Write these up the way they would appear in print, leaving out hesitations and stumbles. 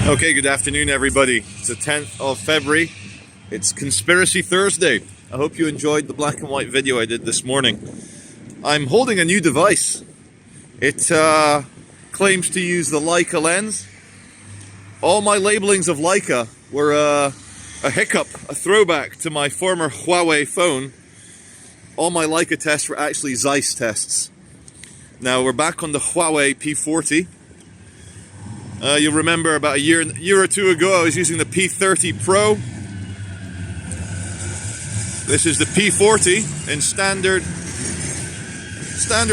Okay, good afternoon everybody. It's the 10th of February. It's Conspiracy Thursday. I hope you enjoyed the black and white video I did this morning. I'm holding a new device. It claims to use the Leica lens. All my labelings of Leica were a hiccup, a throwback to my former Huawei phone. All my Leica tests were actually Zeiss tests. Now we're back on the Huawei P40. You'll remember about a year or two ago I was using the P30 Pro. This is the P40 in standard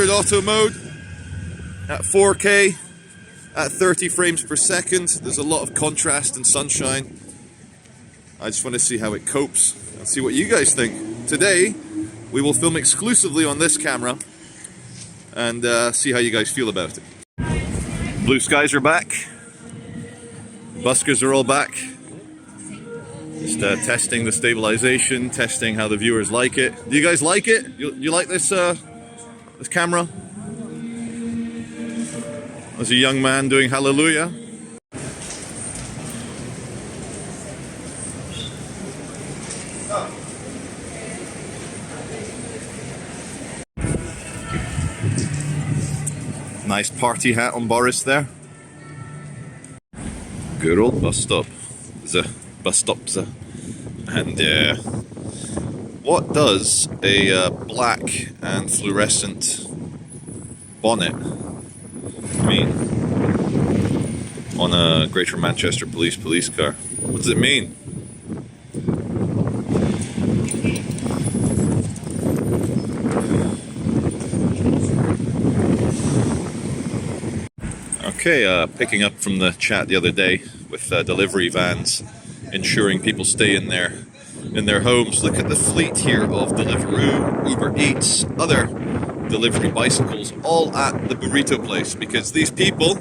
auto mode at 4K at 30 frames per second. There's a lot of contrast and sunshine. I just want to see how it copes and see what you guys think. Today we will film exclusively on this camera and see how you guys feel about it. Blue skies are back. Buskers are all back. Just testing the stabilization, testing how the viewers like it. Do you guys like it? You like this this camera? There's a young man doing hallelujah. Nice party hat on Boris there. Good old bus stop. And what does a black and fluorescent bonnet mean on a Greater Manchester police car? What does it mean? Okay, picking up from the chat the other day with delivery vans ensuring people stay in their homes. Look at the fleet here of Deliveroo, Uber Eats, other delivery bicycles, all at the burrito place, because these people,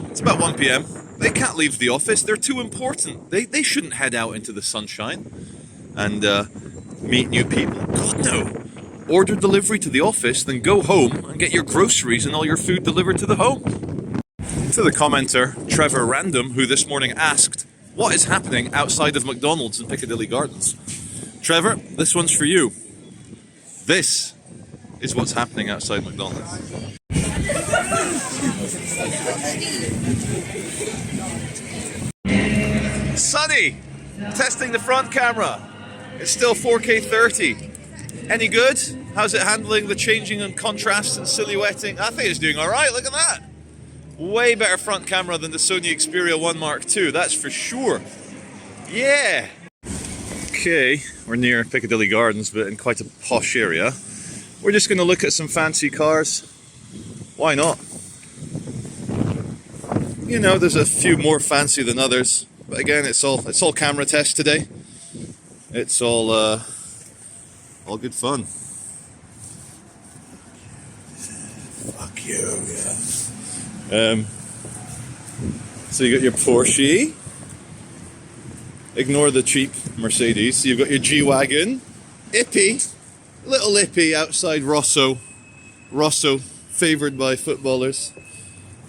it's about 1 p.m, they can't leave the office, they're too important. They shouldn't head out into the sunshine and meet new people. God no! Order delivery to the office, then go home and get your groceries and all your food delivered to the home. To the commenter, Trevor Random, who this morning asked, what is happening outside of McDonald's in Piccadilly Gardens? Trevor, this one's for you. This is what's happening outside McDonald's. Sunny! Testing the front camera. It's still 4K 30. Any good? How's it handling the changing and contrast and silhouetting? I think it's doing alright, look at that. Way better front camera than the Sony Xperia 1 Mark II, that's for sure. Yeah! Okay, we're near Piccadilly Gardens, but in quite a posh area. We're just going to look at some fancy cars. Why not? You know, there's a few more fancy than others, but again, it's all camera test today. It's all good fun. Fuck you, yeah. So you got your Porsche. Ignore the cheap Mercedes. So you've got your G-Wagon. Ippy. Little Ippy outside Rosso. Rosso, favoured by footballers.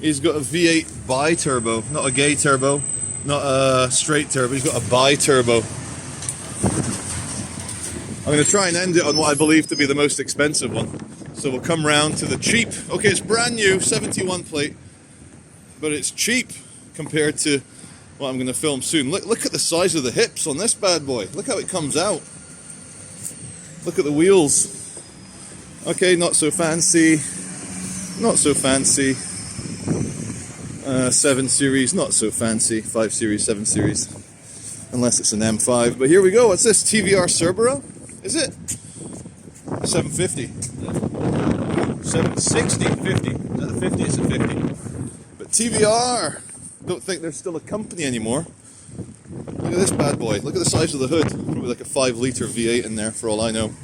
He's got a V8 bi-turbo. Not a gay turbo. Not a straight turbo. He's got a bi-turbo. I'm going to try and end it on what I believe to be the most expensive one. So we'll come round to the cheap. Okay, it's brand new, 71 plate. But it's cheap compared to what I'm going to film soon. Look at the size of the hips on this bad boy. Look how it comes out. Look at the wheels. Okay, not so fancy. Not so fancy. 7 Series, not so fancy. 5 Series, 7 Series. Unless it's an M5. But here we go. What's this? TVR Cerbera? Is it? 750. 760. 50. Is that the 50? It's a 50. But TVR, don't think they're still a company anymore. Look at this bad boy. Look at the size of the hood. Probably like a 5-litre V8 in there for all I know.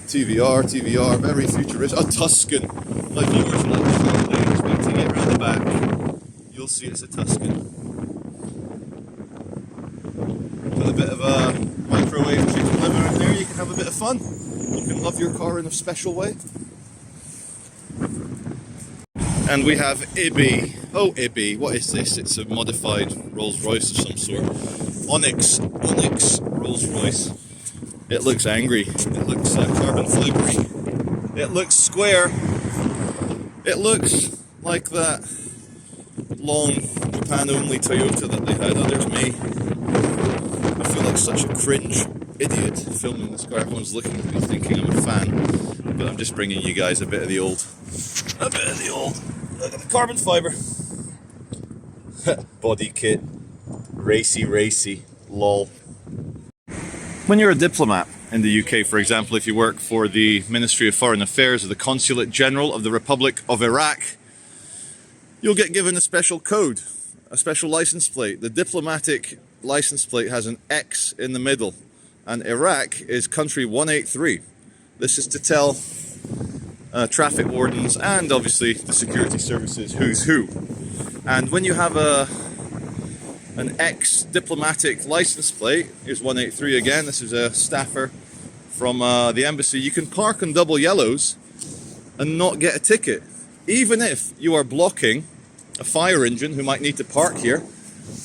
TVR, very futuristic. A Tuscan. My viewers will please wait to get around the back. You'll see it's a Tuscan. With a bit of a microwave chicken liver in there, you can have a bit of fun. You can love your car in a special way. And we have IBI. Oh, IBI, what is this? It's a modified Rolls-Royce of some sort. Onyx Rolls-Royce. It looks angry. It looks carbon fibery. It looks square. It looks like that long Japan-only Toyota that they had. Oh, there's me. I feel like such a cringe idiot filming this car. Everyone's looking at me thinking I'm a fan, but I'm just bringing you guys a bit of the old. A bit of the old. Look at the carbon fiber. Body kit. Racy. Lol. When you're a diplomat in the UK, for example, if you work for the Ministry of Foreign Affairs or the Consulate General of the Republic of Iraq, you'll get given a special code, a special license plate. The diplomatic license plate has an X in the middle, and Iraq is country 183. This is to tell traffic wardens and obviously the security services who's who. And when you have an ex-diplomatic license plate, here's 183 again, this is a staffer from the embassy, you can park on double yellows and not get a ticket. Even if you are blocking a fire engine who might need to park here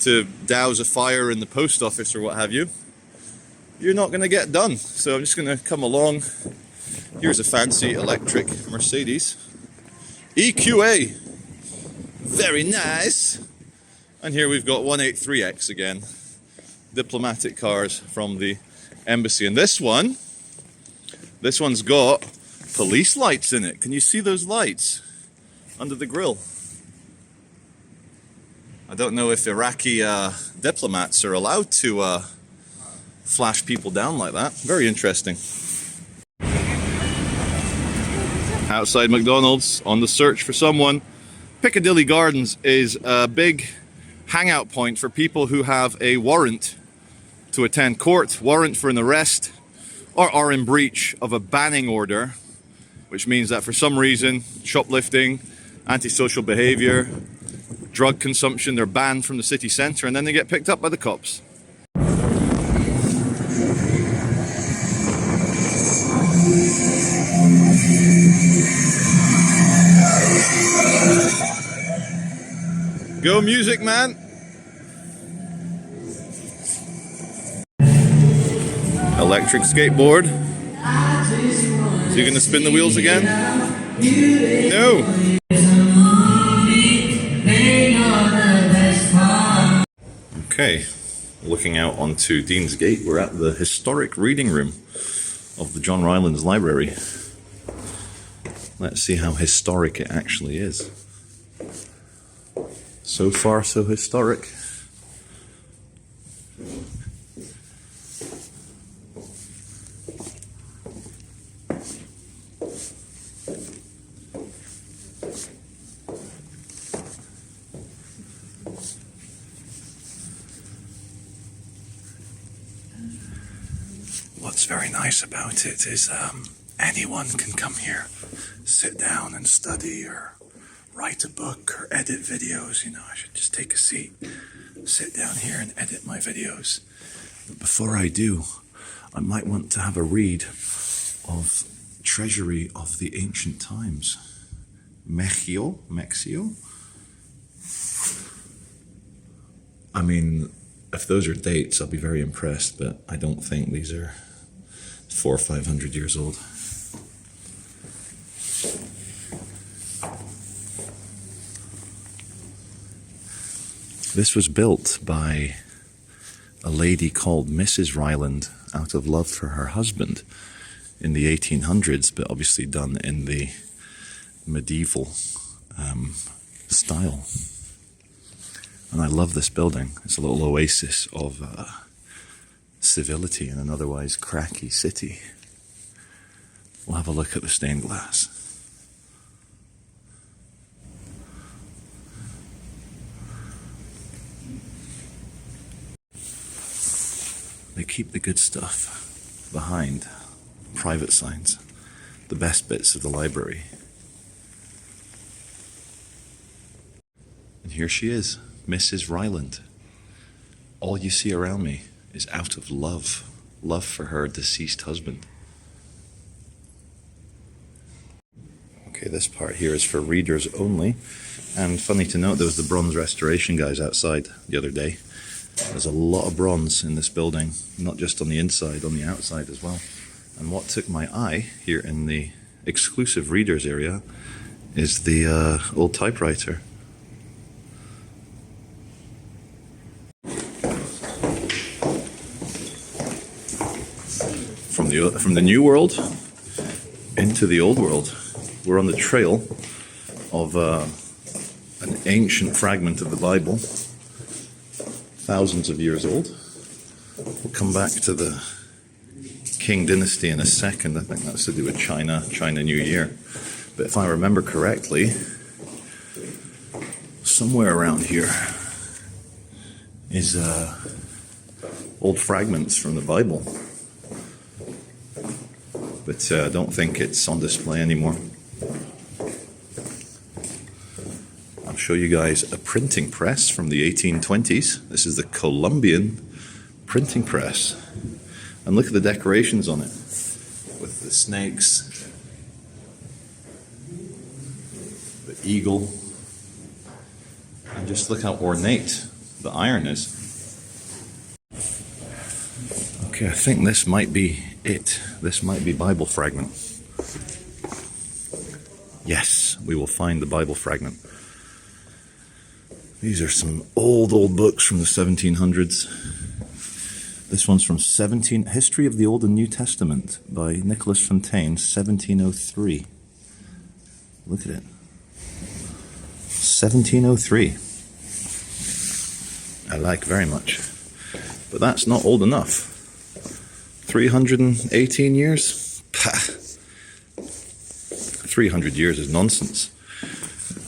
to douse a fire in the post office or what have you, you're not going to get done. So I'm just going to come along. Here's a fancy electric Mercedes. EQA. Very nice. And here we've got 183X again. Diplomatic cars from the embassy. And this one's got police lights in it. Can you see those lights under the grille? I don't know if Iraqi diplomats are allowed to flash people down like that. Very interesting. Outside McDonald's, on the search for someone. Piccadilly Gardens is a big hangout point for people who have a warrant to attend court, warrant for an arrest, or are in breach of a banning order, which means that for some reason, shoplifting, antisocial behavior, drug consumption, they're banned from the city centre and then they get picked up by the cops. Go music, man! Electric skateboard. Is he gonna spin the wheels again? No! Okay, looking out onto Dean's Gate, we're at the historic reading room of the John Rylands Library. Let's see how historic it actually is. So far, so historic. What's very nice about it is anyone can come here, sit down and study or write a book or edit videos. You know, I should just take a seat, sit down here and edit my videos. But before I do, I might want to have a read of Treasury of the Ancient Times. Mexio? I mean, if those are dates, I'll be very impressed, but I don't think these are 400 or 500 years old. This was built by a lady called Mrs. Ryland out of love for her husband in the 1800s, but obviously done in the medieval style. And I love this building. It's a little oasis of civility in an otherwise cracky city. We'll have a look at the stained glass. They keep the good stuff behind, private signs, the best bits of the library. And here she is, Mrs. Ryland. All you see around me is out of love for her deceased husband. Okay, this part here is for readers only. And funny to note, there was the bronze restoration guys outside the other day. There's a lot of bronze in this building, not just on the inside, on the outside as well. And what took my eye here in the exclusive readers area is the old typewriter. From the new world into the old world. We're on the trail of an ancient fragment of the Bible, thousands of years old. We'll come back to the King dynasty in a second. I think that's to do with China New Year. But if I remember correctly, somewhere around here is old fragments from the Bible. But I don't think it's on display anymore. I'll show you guys a printing press from the 1820s. This is the Colombian printing press. And look at the decorations on it, with the snakes, the eagle, and just look how ornate the iron is. Okay, I think this might be it. This might be Bible fragment. Yes, we will find the Bible fragment. These are some old books from the 1700s. This one's from History of the Old and New Testament by Nicholas Fontaine, 1703. Look at it. 1703. I like very much. But that's not old enough. 318 years? Pah. 300 years is nonsense.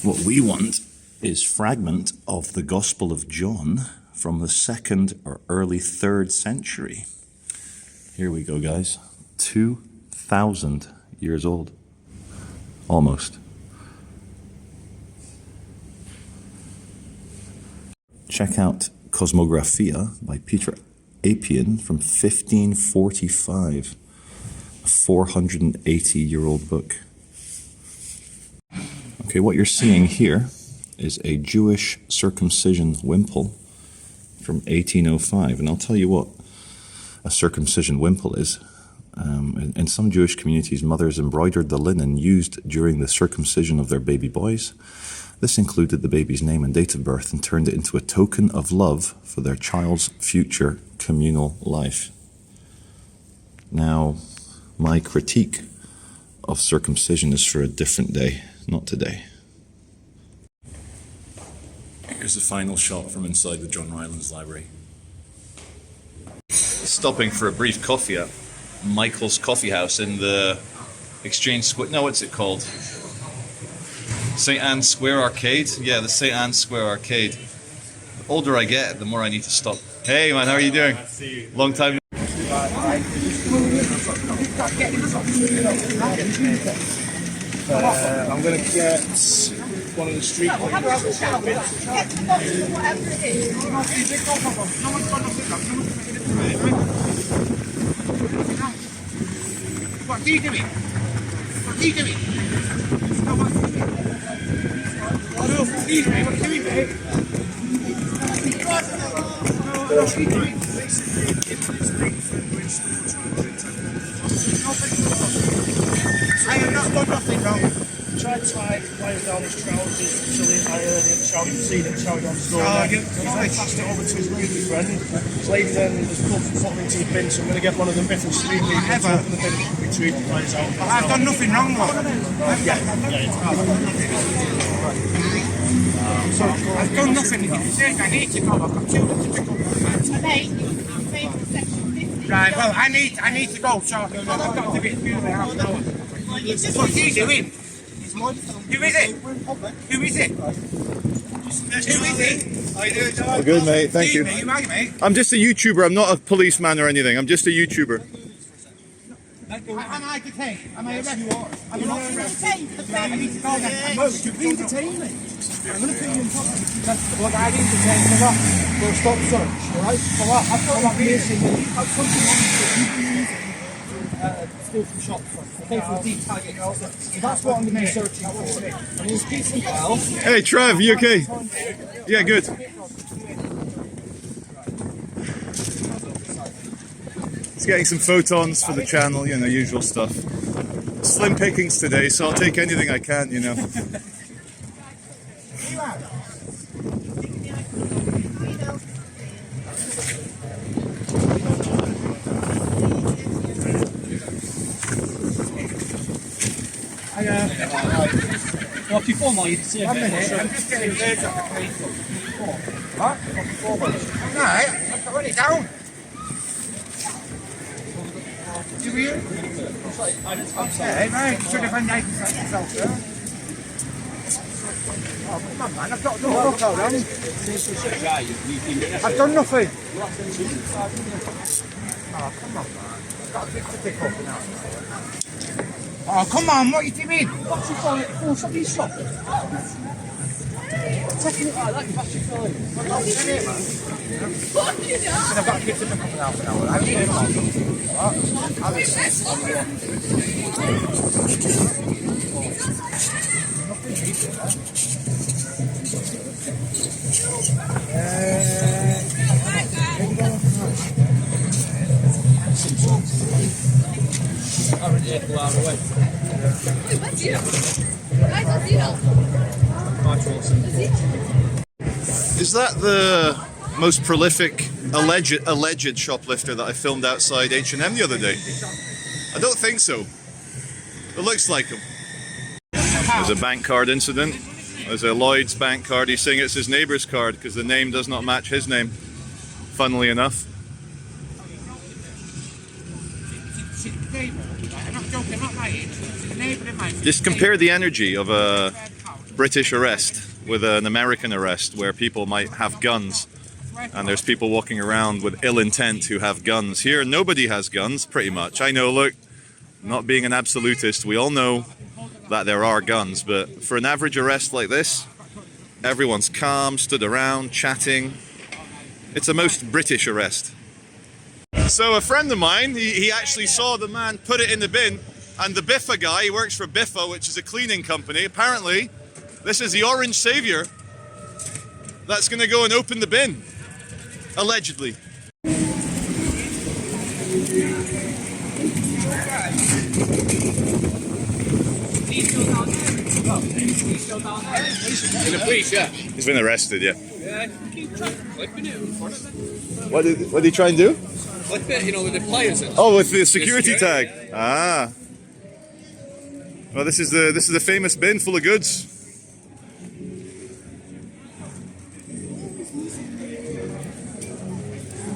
What we want is fragment of the Gospel of John from the 2nd or early 3rd century. Here we go, guys. 2,000 years old. Almost. Check out Cosmographia by Peter Appian from 1545. A 480-year-old book. Okay, what you're seeing here is a Jewish circumcision wimple from 1805. And I'll tell you what a circumcision wimple is. In some Jewish communities, mothers embroidered the linen used during the circumcision of their baby boys. This included the baby's name and date of birth and turned it into a token of love for their child's future communal life. Now, my critique of circumcision is for a different day, not today. Here's the final shot from inside the John Rylands Library. Stopping for a brief coffee at Michael's Coffee House in the Exchange Square. No, what's it called? St. Anne's Square Arcade? Yeah, the St. Anne's Square Arcade. The older I get, the more I need to stop. Hey man, how are you doing? Nice to see you. Long time. I'm going to get one of the street ones. What are you doing? What are you doing? What are you doing, mate? I have not done nothing wrong. Tried to wire down his trousers until I heard him shouting, seen him shouting on the store. He's then passed it over to his lady friend. His lady then just put it into the bin, so I'm going to get one of them different street people to open the bin, retrieve the Pliers out. I've done nothing wrong, though. So I've done nothing. I need to go. I've got children to pick up. Right, well, I need to go, so I've got to be here in half an hour. What's he doing? Who is it? Who is it? Who is it? How you doing, John? Good, mate. Thank you. Who are you, mate? I'm just a YouTuber. I'm not a policeman or anything. I'm just a YouTuber. Am I detained? Am I arrested? I'm not arrested. I need to go there. No, you've been detained, mate. I'm going to put you in contact. Look, I didn't detain for what? For a stop search, alright? For what? I've got that missing. I've something on steal from shops. I came from deep tagging. So that's what I'm going to be searching for. And there's peace and well. Hey Trav, you okay? Yeah, good. Just getting some photons for the channel, you know, usual stuff. Slim pickings today, so I'll take anything I can, you know. Well, before my, you can see a bit. I'm just getting birds off the cake. What? No, I've got it down. Do you? Okay, right. Should have been nice and yourself, sir. Oh, come on, man. I've got no look out, man. I've done nothing. Oh, come on, man. I've got a bit to pick up now. Oh, come on, what are you doing? What's your phone? Oh, somebody's shop. Taking it like that, you actually feel it. I'm not in here, man. I've got to get to pick up in half an hour. I'm doing Is that the most prolific alleged shoplifter that I filmed outside H&M the other day? I don't think so. It looks like him. There's a bank card incident. There's a Lloyd's bank card. He's saying it's his neighbour's card because the name does not match his name, funnily enough. Just compare the energy of a British arrest with an American arrest where people might have guns and there's people walking around with ill intent who have guns. Here, nobody has guns, pretty much. I know, look, not being an absolutist, we all know that there are guns, but for an average arrest like this, everyone's calm, stood around, chatting. It's a most British arrest. So a friend of mine, he actually saw the man put it in the bin, and the Biffa guy, he works for Biffa, which is a cleaning company. Apparently, this is the orange savior that's going to go and open the bin, allegedly. In the police, yeah. He's been arrested, yeah. Yeah, keep flipping it in front of it. What did he try and do? Flip it, you know, with the pliers in. Oh, with the security tag. Yeah. Ah. Well, this is the famous bin full of goods.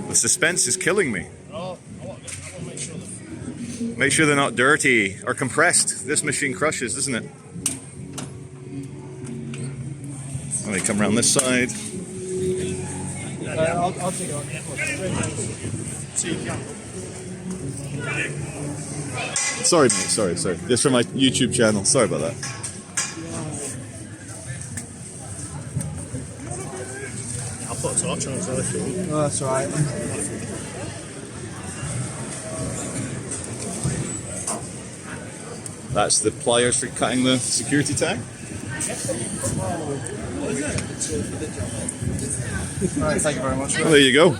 The suspense is killing me. Make sure they're not dirty or compressed. This machine crushes, doesn't it? Let me come around this side. I'll take it on. Sorry, mate. Sorry. Just for my YouTube channel. Sorry about that. I'll put a torch on it as well if you want. Oh, that's alright. That's the pliers for cutting the security tag. Alright, thank you very much. Well, there you go.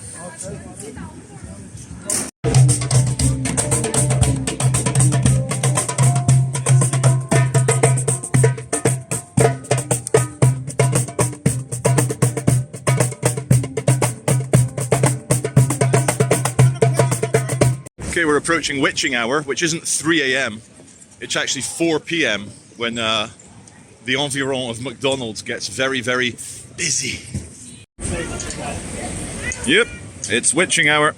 Okay, we're approaching witching hour, which isn't 3 a.m. It's actually 4 p.m. when the environ of McDonald's gets very, very busy. Yep, it's witching hour.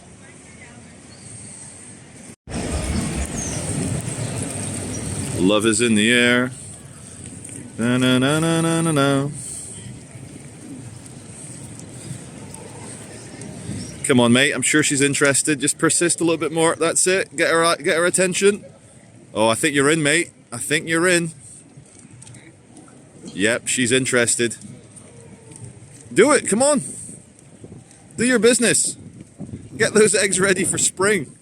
Love is in the air. Na na na na na na na. Come on, mate. I'm sure she's interested. Just persist a little bit more. That's it. Get her attention. Oh, I think you're in, mate. I think you're in. Yep, she's interested. Do it. Come on. Do your business. Get those eggs ready for spring.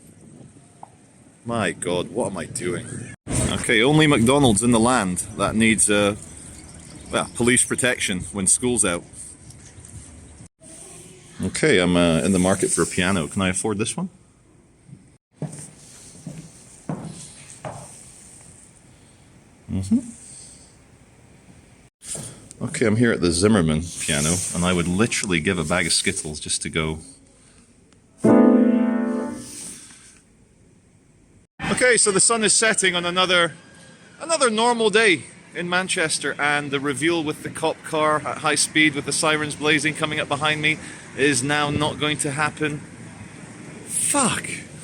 My God, what am I doing? Okay, only McDonald's in the land that needs well, police protection when school's out. Okay, I'm in the market for a piano. Can I afford this one? Okay, I'm here at the Zimmerman piano, and I would literally give a bag of Skittles just to go. Okay, so the sun is setting on another normal day in Manchester, and the reveal with the cop car at high speed with the sirens blazing coming up behind me is now not going to happen. Fuck.